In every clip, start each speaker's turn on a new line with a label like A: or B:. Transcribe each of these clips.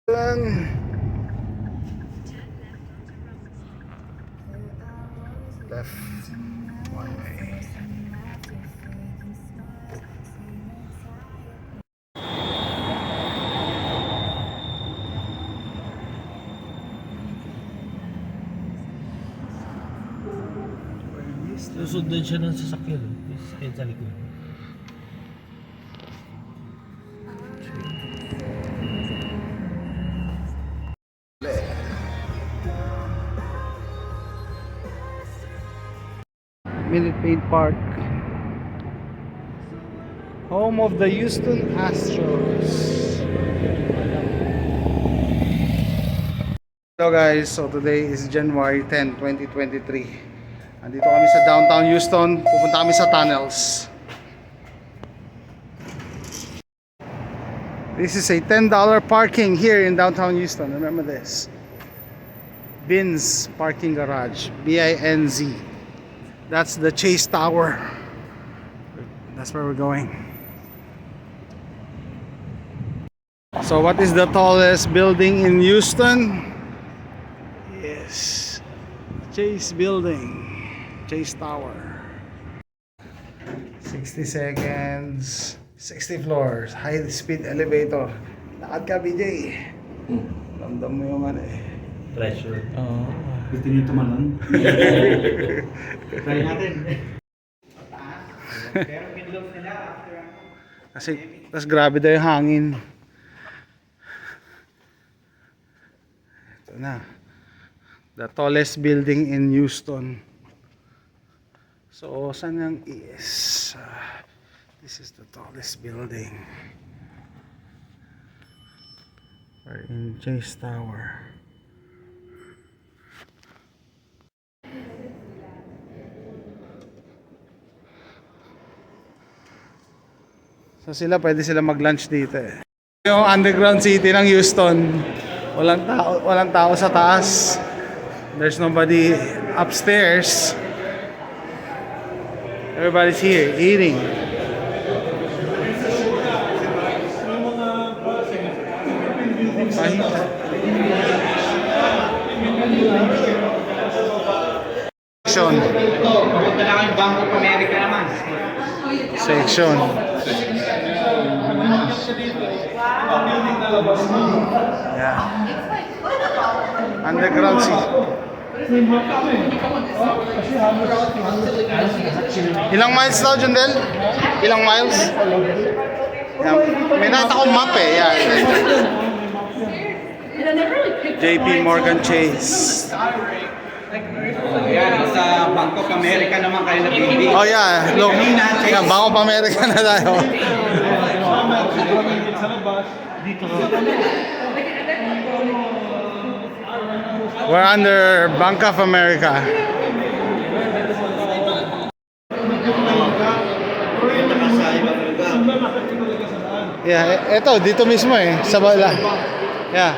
A: Left one way.
B: Susundan siya ng sasakyan. May sasakyan sa likod.
A: Minute Maid Park, home of the Houston Astros. Hello guys, so today is January 10, 2023. Andito kami sa downtown Houston, pupunta kami sa tunnels. This is a $10 parking here in downtown Houston, remember this. Binz Parking Garage, B-I-N-Z. That's the Chase Tower. That's where we're going. So what is the tallest building in Houston? Yes, Chase Building, Chase Tower. 60 seconds, 60 floors, high speed elevator. Lakad ka, BJ. Ramdam mo yung ano eh.
B: Pressure.
A: Oo.
C: Gusto niyo tumalon? Try natin. Pero pinlove nila after
A: Kasi, tas grabe daw yung hangin. Ito na. The tallest building in Houston. So, saan yung is? This is the tallest building. We're in Chase Tower. So pwede sila mag-lunch dito eh. Yung underground city ng Houston, walang tao sa taas. There's nobody upstairs. Everybody's here eating. Section.
C: Punta lang yung Bank of America naman.
A: Section. Yeah. Underground city. Ilang miles daw, Jundel? Ilang miles? Yeah. May nakita akong map eh. Yeah. JP Morgan Chase.
C: Yan, sa Bank of America naman kayo nabibig.
A: Oh yeah, look. Yeah, Bank of America na tayo. We're under Bank of America. Yeah, eto dito mismo eh, sa bala. Yeah.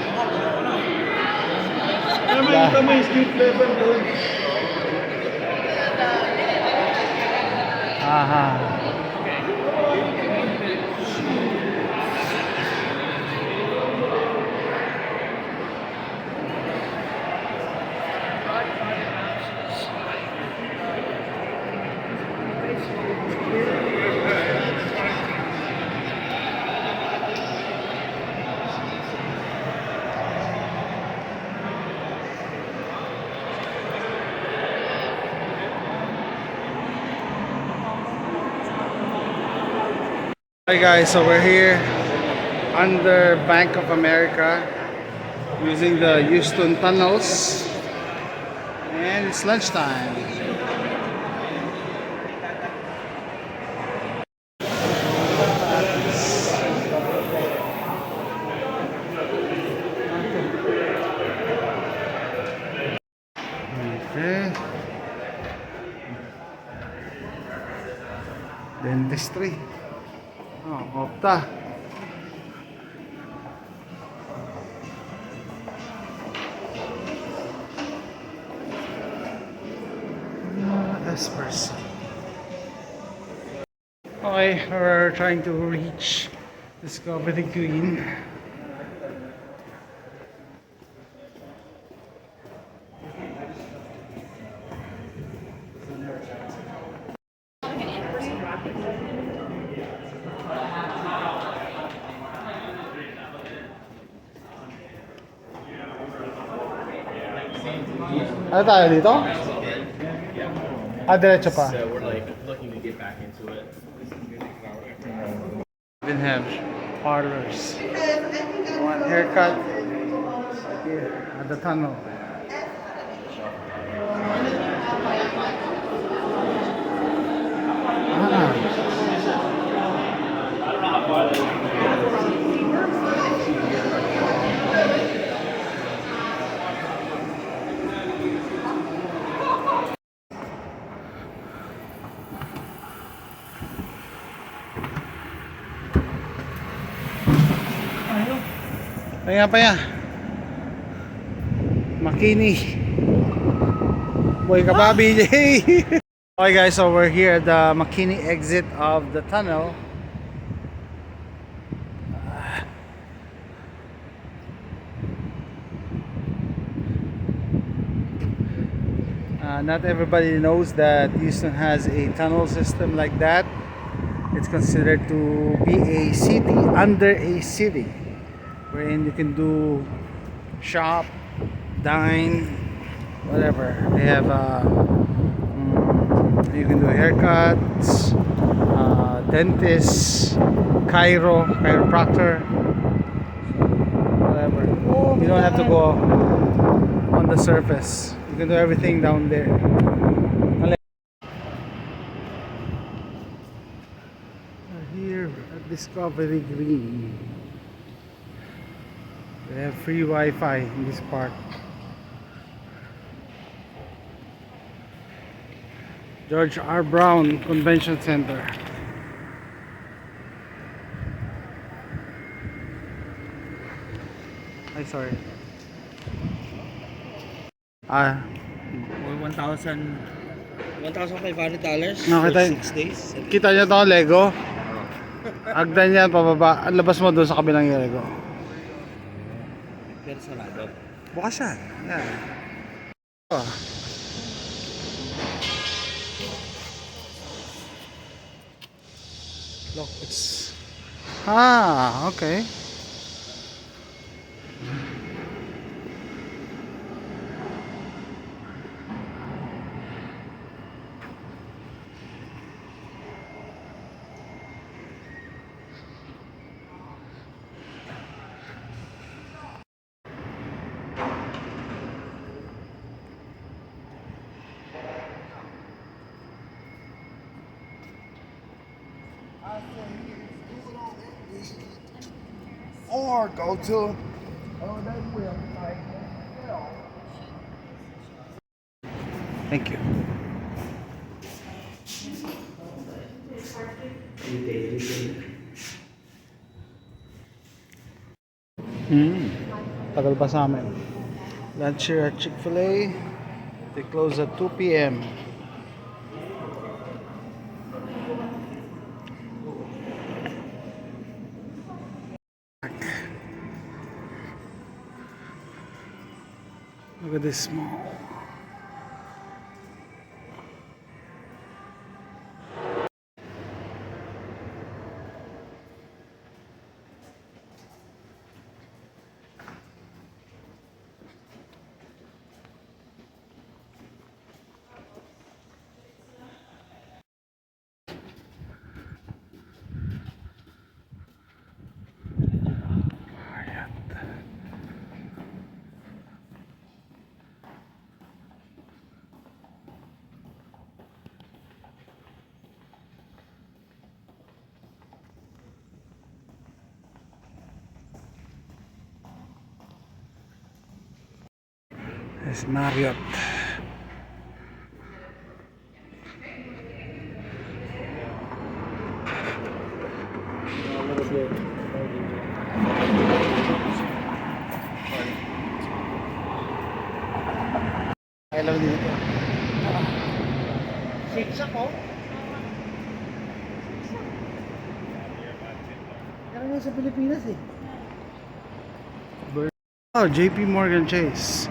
A: Aha. Hi guys, so we're here under Bank of America using the Houston tunnels and it's lunchtime. Okay. Dentistry. Oh, Opta. Espers. Okay, we're trying to reach Discovery Queen. Ano tayo dito? Ah, diretso pa.
D: So we're like looking to get back into it.
A: Even have parlors. One haircut here at the tunnel. Pahinga pa yan. Makini. Boy ka ba, BJ? Okay guys, so we're here at the Makini exit of the tunnel. Not everybody knows that Houston has a tunnel system like that. It's considered to be a city under a city, wherein you can do shop, dine, whatever. They have you can do haircuts, dentists, chiropractor, whatever. You don't have to go on the surface. You can do everything down there. Here at Discovery Green, they have free Wi-Fi in this park. George R. Brown Convention Center. Ay, sorry.
B: $1,500
A: Nakita,
B: for 6 days.
A: kita niyo to, Lego? Agdan yan, pababa. Ang labas mo doon sa kabilang yung Lego.
B: Pero sarado.
A: Bukas yan. Yan. Oh. Look, it's... okay.
E: Or go to
A: Thank you. Tagal pa sa amin. Lunch here at Chick-fil-A. They close at 2 p.m. Look at this mall. It's Marriott. Alam din ito. Six ako. Karamihan sa Pilipinas eh. Oh, JP Morgan Chase.